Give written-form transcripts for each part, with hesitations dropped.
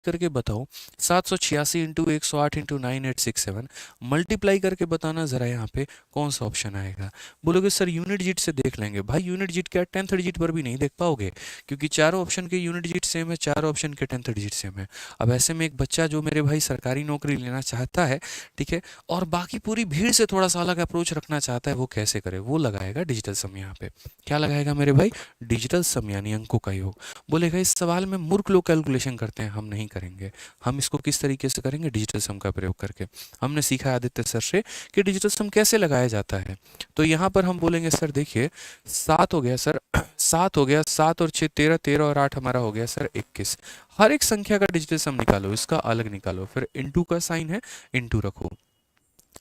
करके बताओ 786 into 108 into 9867, multiply करके बताना जरा यहाँ पे कौन सा ऑप्शन आएगा। बोलोगे सर यूनिट डिजिट से देख लेंगे। भाई यूनिट डिजिट क्या 10th डिजिट पर भी नहीं देख पाओगे, क्योंकि चारों ऑप्शन के यूनिट डिजिट सेम है, चारों ऑप्शन के 10th डिजिट सेम है। अब ऐसे में एक बच्चा जो मेरे भाई सरकारी नौकरी लेना चाहता है, ठीक है, और बाकी पूरी भीड़ से थोड़ा सा अलग अप्रोच रखना चाहता है, वो कैसे करे? वो लगाएगा डिजिटल सम। यहाँ पे क्या लगाएगा मेरे भाई? डिजिटल सम, यानी अंकों का योग। बोलेगा इस सवाल में मूर्ख लोग कैलकुलेशन करते हैं, हम नहीं करेंगे। हम इसको किस तरीके से करेंगे? डिजिटल सम का प्रयोग करके। हमने सीखा आदित्य सर से कि डिजिटल सम कैसे लगाया जाता है। तो यहाँ पर हम बोलेंगे सर देखिए 7 हो गया सर, 7 हो गया, 7 और 6 13, 13 और 8 हमारा हो गया सर 21। हर एक संख्या का डिजिटल सम निकालो, इसका अलग निकालो, फिर इंटू का साइन है, इंटू रखो।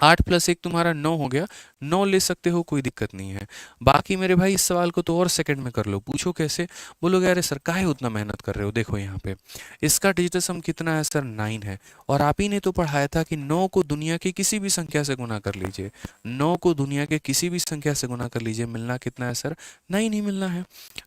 8 + 1 तुम्हारा 9 हो गया, 9 ले सकते हो, कोई दिक्कत नहीं है। बाकी मेरे भाई इस सवाल को तो और सेकंड में कर लो। पूछो कैसे? बोलोगे अरे सर काहे उतना मेहनत कर रहे हो? देखो यहाँ पे इसका डिजिटल सम कितना है सर? 9 है। और आप ही ने तो पढ़ाया था कि 9 को दुनिया की किसी भी संख्या से गुना कर लीजिए, 9 को दुनिया के किसी भी संख्या से गुना कर लीजिए, मिलना कितना है सर? 9 ही मिलना है।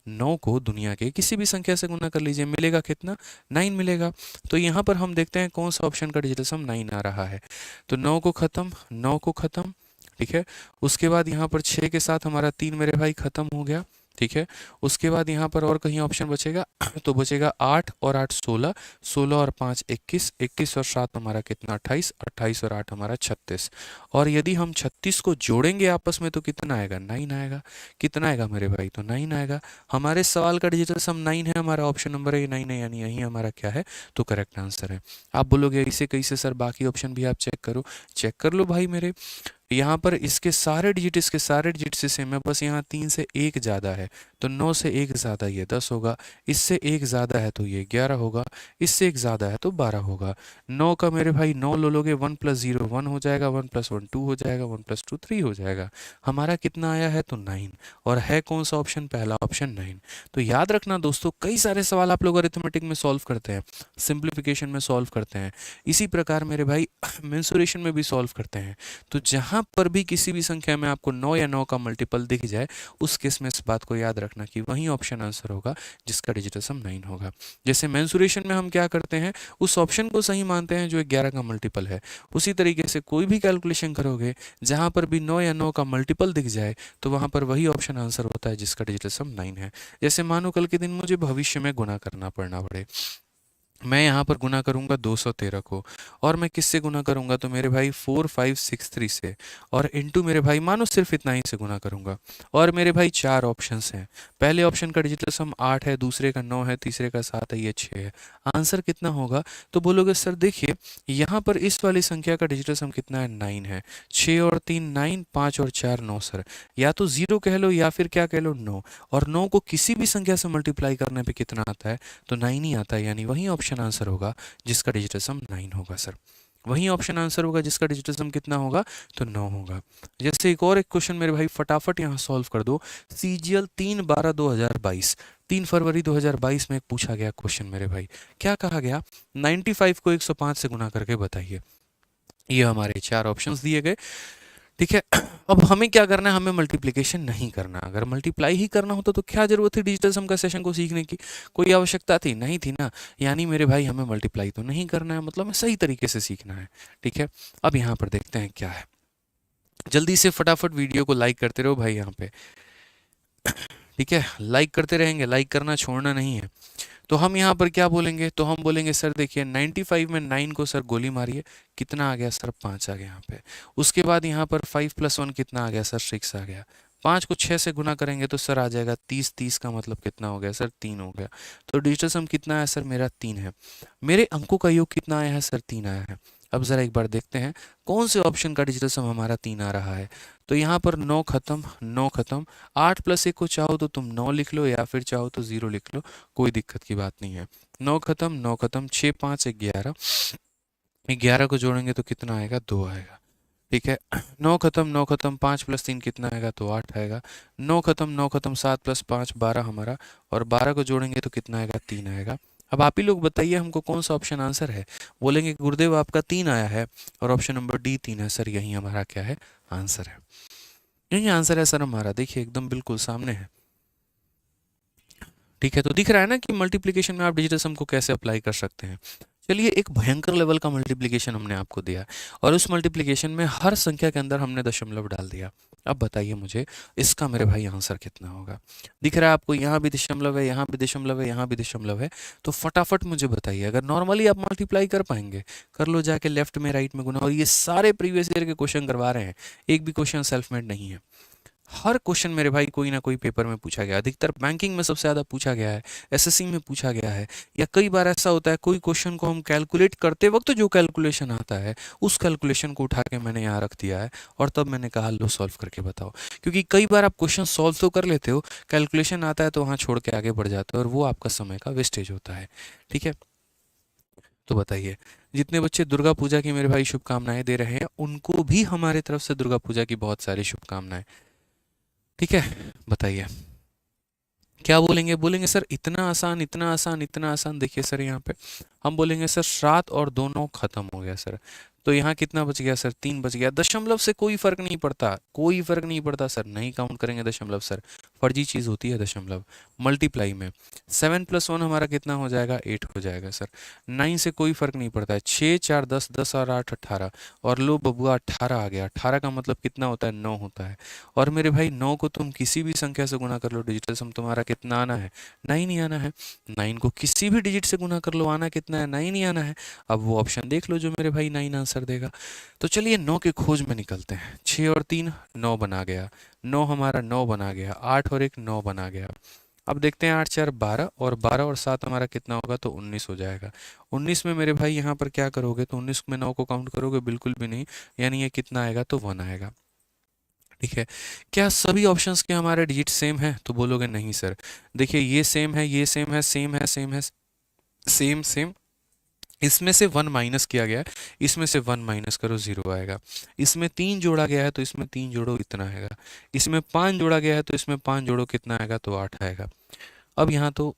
9 को दुनिया के किसी भी संख्या से गुना कर लीजिए, मिलेगा कितना? 9 मिलेगा। तो यहाँ पर हम देखते हैं कौन सा ऑप्शन का डिजिटल सम 9 आ रहा है। तो 9 को खत्म, 9 को खत्म, ठीक है। उसके बाद यहाँ पर 6 के साथ हमारा 3 मेरे भाई खत्म हो गया, ठीक है। उसके बाद यहाँ पर और कहीं ऑप्शन बचेगा तो बचेगा 8 और 8 16, 16 और 5 21, 21 और 7 हमारा कितना? 28, 28 और 8 हमारा 36। और यदि हम 36 को जोड़ेंगे आपस में तो कितना आएगा? 9 आएगा। कितना आएगा मेरे भाई? तो 9 आएगा। हमारे सवाल का डिजिटल सम 9 है, हमारा ऑप्शन नंबर है 9 है, यानी यही हमारा क्या है? तो करेक्ट आंसर है। आप बोलोगे इसे कैसे सर? बाकी ऑप्शन भी आप चेक करो। चेक कर लो भाई मेरे। यहाँ पर इसके सारे डिजिट से सेम है, बस यहाँ 3 से 1 ज़्यादा है, तो 9 से 1 ज़्यादा ये 10 होगा, इससे 1 ज़्यादा है तो ये 11 होगा, इससे 1 ज़्यादा है तो 12 होगा। 9 का मेरे भाई 9 लो लोगे, 1 + 0 1 हो जाएगा, 1 + 1 2 हो जाएगा, 1 + 2 3 हो जाएगा। हमारा कितना आया है? तो 9। और है कौन सा ऑप्शन? पहला ऑप्शन 9। तो याद रखना दोस्तों, कई सारे सवाल आप लोग अरिथमेटिक में सॉल्व करते हैं, सिंप्लीफिकेशन में सॉल्व करते हैं, इसी प्रकार मेरे भाई मेंसुरेशन में भी सॉल्व करते हैं। तो जहाँ पर भी किसी भी संख्या में आपको 9 या 9 का मल्टीपल दिख जाए, उस केस में इस बात को याद रखना कि वही ऑप्शन आंसर होगा जिसका डिजिटल सम 9 होगा। जैसे मेंसुरेशन में हम क्या करते हैं? उस ऑप्शन को सही मानते हैं जो 11 का मल्टीपल है। उसी तरीके से कोई भी कैलकुलेशन करोगे, जहां पर भी 9 या 9 का मल्टीपल दिख जाए, तो वहां पर वही ऑप्शन आंसर होता है जिसका डिजिटल सम 9 है। जैसे मानो कल के दिन मुझे भविष्य में गुना करना पड़ना पड़े, मैं यहाँ पर गुना करूँगा 213 को, और मैं किससे गुना करूँगा? तो मेरे भाई 4563 से, और इनटू मेरे भाई मानो सिर्फ इतना ही से गुना करूँगा। और मेरे भाई 4 ऑप्शंस हैं। पहले ऑप्शन का डिजिटल सम 8 है, दूसरे का 9 है, तीसरे का 7 है, ये 6 है। आंसर कितना होगा? तो बोलोगे सर देखिए यहाँ पर इस वाली संख्या का डिजिटल सम कितना है? 9 है। 6 और 3 9, 5 और 4 9 सर। या तो 0 कह लो या फिर क्या कह लो? 9। और 9 को किसी भी संख्या से मल्टीप्लाई करने पर कितना आता है? तो 9 ही आता है, यानी वही ऑप्शन आंसर होगा जिसका डिजिटल सम 9 होगा सर। वही ऑप्शन आंसर होगा जिसका डिजिटल सम कितना होगा? तो 9 होगा। जैसे एक और एक क्वेश्चन मेरे भाई फटाफट यहाँ सॉल्व कर दो। सीजीएल 3/12/2022, 3 फरवरी 2022 में एक पूछा गया क्वेश्चन मेरे भाई। क्या कहा गया? 95 को 105 से गुना करके बताइए। ये हमारे 4 ऑप्शंस दिए गए, ठीक है। अब हमें क्या करना है? हमें मल्टीप्लिकेशन नहीं करना। अगर मल्टीप्लाई ही करना होता तो क्या जरूरत थी डिजिटल सम का सेशन को सीखने की? कोई आवश्यकता थी? नहीं थी ना। यानी मेरे भाई हमें मल्टीप्लाई तो नहीं करना है, मतलब हमें सही तरीके से सीखना है, ठीक है। अब यहाँ पर देखते हैं क्या है। जल्दी से फटाफट वीडियो को लाइक करते रहो भाई यहाँ पे, ठीक है। लाइक करते रहेंगे, लाइक करना छोड़ना नहीं है। तो हम यहाँ पर क्या बोलेंगे? तो हम बोलेंगे सर देखिए 95 में 9 को सर गोली मारिए, कितना आ गया सर? 5 आ गया यहाँ पे। उसके बाद यहाँ पर 5 + 1 कितना आ गया सर? 6 आ गया। 5 को 6 से गुना करेंगे तो सर आ जाएगा 30, 30 का मतलब कितना हो गया सर? 3 हो गया। तो डिजिटल सम कितना है सर? मेरा 3 है। मेरे अंकों का योग कितना आया है सर? 3 आया है। अब ज़रा एक बार देखते हैं कौन से ऑप्शन का डिजिटल सम हमारा 3 आ रहा है। तो यहाँ पर 9 खत्म, 9 खत्म। 8 + 1 को चाहो तो तुम 9 लिख लो, या फिर चाहो तो 0 लिख लो, कोई दिक्कत की बात नहीं है। 9 खत्म, 9 खत्म, 6 5 11, 11 को जोड़ेंगे तो कितना आएगा? 2 आएगा, ठीक है। 9 खत्म, 9 खत्म, 5 + 3 कितना आएगा? तो 8 आएगा। 9 खत्म, 9 खत्म, 7 + 5 12 हमारा, और 12 को जोड़ेंगे तो कितना आएगा? 3 आएगा। अब आप ही लोग बताइए हमको कौन सा ऑप्शन आंसर है? बोलेंगे गुरुदेव आपका 3 आया है और ऑप्शन नंबर डी 3 है। सर यही हमारा क्या है? आंसर है। यही आंसर है सर हमारा, देखिए एकदम बिल्कुल सामने है, ठीक है। तो दिख रहा है ना कि मल्टीप्लिकेशन में आप डिजिटल सम को कैसे अप्लाई कर सकते हैं। चलिए एक भयंकर लेवल का मल्टीप्लिकेशन हमने आपको दिया और उस मल्टीप्लिकेशन में हर संख्या के अंदर हमने दशमलव डाल दिया। अब बताइए मुझे इसका मेरे भाई आंसर कितना होगा। दिख रहा है आपको, यहाँ भी दशमलव है, यहाँ भी दशमलव है, यहाँ भी दशमलव है। तो फटाफट मुझे बताइए, अगर नॉर्मली आप मल्टीप्लाई कर पाएंगे कर लो जाके लेफ्ट में राइट में गुना। और ये सारे प्रीवियस ईयर के क्वेश्चन करवा रहे हैं, एक भी क्वेश्चन सेल्फ मेड नहीं है। हर क्वेश्चन मेरे भाई कोई ना कोई पेपर में पूछा गया, अधिकतर बैंकिंग में सबसे ज़्यादा पूछा गया है, एसएससी में पूछा गया है। या कई बार ऐसा होता है कोई क्वेश्चन को हम कैलकुलेट करते वक्त जो कैलकुलेशन आता है उस कैलकुलेशन को उठा के मैंने यहाँ रख दिया है और तब मैंने कहा लो सॉल्व करके बताओ। क्योंकि कई बार आप क्वेश्चन सॉल्व तो कर लेते हो, कैलकुलेशन आता है तो वहाँ छोड़ के आगे बढ़ जाते हो और वो आपका समय का वेस्टेज होता है। ठीक है, तो बताइए जितने बच्चे दुर्गा पूजा की मेरे भाई शुभकामनाएं दे रहे हैं उनको भी हमारे तरफ से दुर्गा पूजा की बहुत सारी शुभकामनाएं। ठीक है, बताइए क्या बोलेंगे। बोलेंगे सर इतना आसान इतना आसान इतना आसान। देखिए सर यहाँ पे हम बोलेंगे सर 7 और 2 9 खत्म हो गया सर। तो यहाँ कितना बच गया सर, 3 बच गया। दशमलव से कोई फर्क नहीं पड़ता, कोई फर्क नहीं पड़ता सर, नहीं काउंट करेंगे दशमलव सर, फर्जी चीज़ होती है दशमलव। मल्टीप्लाई में 7 + 1 हमारा कितना हो जाएगा, 8 हो जाएगा सर। 9 से कोई फर्क नहीं पड़ता है, 6 4 10 10 और 8 18 और लो बबुआ 18 आ गया। 18 का मतलब कितना होता है, 9 होता है। और मेरे भाई 9 को तुम किसी भी संख्या से गुना कर लो, डिजिटल सम तुम्हारा कितना आना है, 9 ही आना है। 9 को किसी भी डिजिट से गुना कर लो, आना कितना है, 9 ही आना है। अब वो ऑप्शन देख लो जो मेरे भाई 9 आंसर देगा। तो चलिए 9 के खोज में निकलते हैं। 6 और 3 9 बना गया, 9 हमारा 9 बना गया, 8 और 1 9 बना गया। अब देखते हैं 8 4 12 और 12 और 7 हमारा कितना होगा, तो 19 हो जाएगा। 19 में मेरे भाई यहाँ पर क्या करोगे, तो 19 में 9 को काउंट करोगे, बिल्कुल भी नहीं, यानी ये कितना आएगा, तो 1 आएगा। ठीक है, क्या सभी ऑप्शंस के हमारे डिजिट सेम हैं, तो बोलोगे नहीं सर। देखिए ये सेम है, ये सेम है, सेम है, सेम है, सेम सेम। इसमें से 1 माइनस किया गया है, इसमें से 1 माइनस करो, 0 आएगा। इसमें 3 जोड़ा गया है तो इसमें 3 जोड़ो, इतना आएगा। इसमें 5 जोड़ा गया है तो इसमें 5 जोड़ो, कितना आएगा, तो 8 आएगा। अब यहाँ तो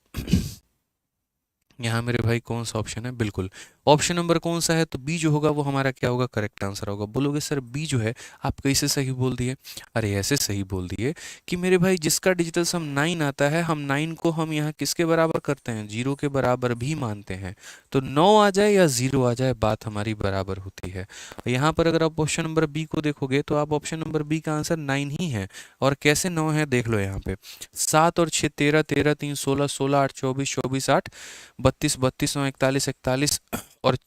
यहाँ मेरे भाई कौन सा ऑप्शन है, बिल्कुल ऑप्शन नंबर कौन सा है, तो बी जो होगा वो हमारा क्या होगा, करेक्ट आंसर होगा। बोलोगे सर बी जो है आप कैसे सही बोल दिए। अरे ऐसे सही बोल दिए कि मेरे भाई जिसका डिजिटल सम 9 आता है, हम 9 को हम यहाँ किसके बराबर करते हैं, 0 के बराबर भी मानते हैं। तो 9 आ जाए या 0 आ जाए, बात हमारी बराबर होती है। यहाँ पर अगर आप ऑप्शन नंबर बी को देखोगे तो आप ऑप्शन नंबर बी का आंसर 9 ही है। और कैसे 9 है देख लो यहाँ पे, 7 और 6 13, 13 3 16, 16 8 24, 24 8 32, 32 9 41, 41 और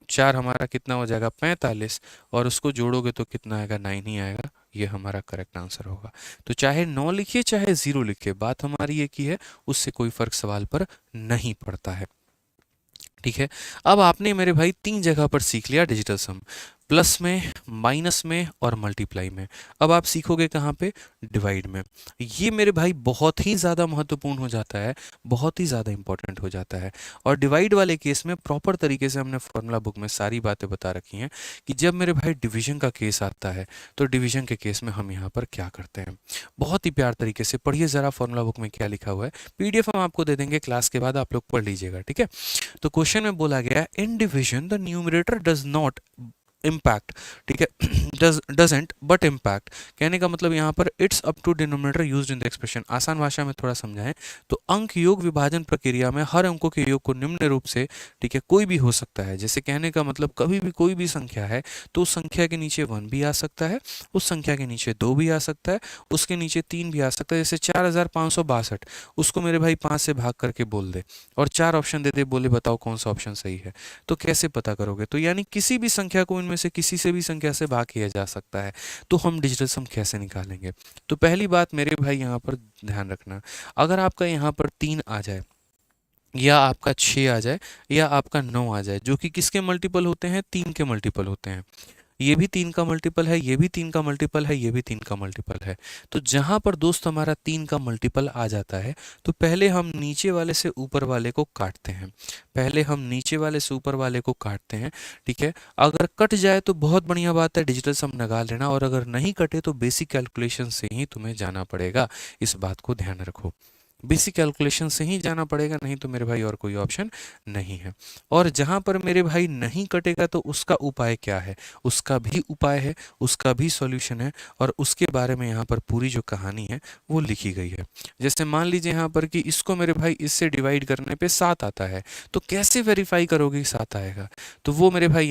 4 हमारा कितना हो जाएगा, 45। और उसको जोड़ोगे तो कितना आएगा, 9 ही आएगा। ये हमारा करेक्ट आंसर होगा। तो चाहे 9 लिखिए चाहे 0 लिखिए, बात हमारी एक ही है, उससे कोई फर्क सवाल पर नहीं पड़ता है। ठीक है, अब आपने मेरे भाई 3 जगह पर सीख लिया डिजिटल सम, प्लस में, माइनस में और मल्टीप्लाई में। अब आप सीखोगे कहाँ पे, डिवाइड में। ये मेरे भाई बहुत ही ज़्यादा महत्वपूर्ण हो जाता है, बहुत ही ज़्यादा इंपॉर्टेंट हो जाता है। और डिवाइड वाले केस में प्रॉपर तरीके से हमने फॉर्मूला बुक में सारी बातें बता रखी हैं कि जब मेरे भाई डिवीजन का केस आता है तो डिवीजन के केस में हम यहाँ पर क्या करते हैं। बहुत ही प्यार तरीके से पढ़िए ज़रा फॉर्मूला बुक में क्या लिखा हुआ है, पीडीएफ हम आपको दे देंगे क्लास के बाद, आप लोग पढ़ लीजिएगा। ठीक है, तो क्वेश्चन में बोला गया है in division the numerator does not impact. ठीक है, डजेंट बट इम्पैक्ट, कहने का मतलब यहाँ पर it's up to denominator used in the expression. आसान भाषा में थोड़ा समझाएं तो अंक योग विभाजन प्रक्रिया में हर अंकों के योग को निम्न रूप से, ठीक है, कोई भी हो सकता है। जैसे कहने का मतलब कभी भी कोई भी संख्या है तो उस संख्या के नीचे 1 भी आ सकता है, उस संख्या के नीचे 2 भी आ सकता है, उसके नीचे 3 भी आ सकता है। जैसे 4562, उसको मेरे भाई 5 से भाग करके बोल दे और 4 ऑप्शन दे दे, बोले बताओ कौन सा ऑप्शन सही है। तो कैसे पता करोगे, तो यानी किसी भी संख्या को इनमें से किसी से भी संख्या से भाग किया जा सकता है। तो हम डिजिटल सम कैसे निकालेंगे, तो पहली बात मेरे भाई यहाँ पर ध्यान रखना, अगर आपका यहाँ पर 3 आ जाए या आपका 6 आ जाए या आपका 9 आ जाए, जो कि किसके मल्टीपल होते हैं, 3 के मल्टीपल होते हैं। ये भी 3 का मल्टीपल है, ये भी 3 का मल्टीपल है, ये भी 3 का मल्टीपल है। तो जहां पर दोस्त हमारा 3 का मल्टीपल आ जाता है तो पहले हम नीचे वाले से ऊपर वाले को काटते हैं, पहले हम नीचे वाले से ऊपर वाले को काटते हैं। ठीक है, अगर कट जाए तो बहुत बढ़िया बात है, डिजिटल सम लगा लेना, और अगर नहीं कटे तो बेसिक कैलकुलेशन से ही तुम्हें जाना पड़ेगा, इस बात को ध्यान रखो। बेसिक कैलकुलेशन से ही जाना पड़ेगा, नहीं तो मेरे भाई और कोई ऑप्शन नहीं है। और जहां पर मेरे भाई नहीं कटेगा तो उसका उपाय क्या है, उसका भी उपाय है, उसका भी सॉल्यूशन है, और उसके बारे में यहाँ पर पूरी जो कहानी है वो लिखी गई है। जैसे मान लीजिए यहाँ पर कि इसको मेरे भाई इससे डिवाइड करने पे 7 आता है, तो कैसे वेरीफाई करोगे कि 7 आएगा, तो वो मेरे भाई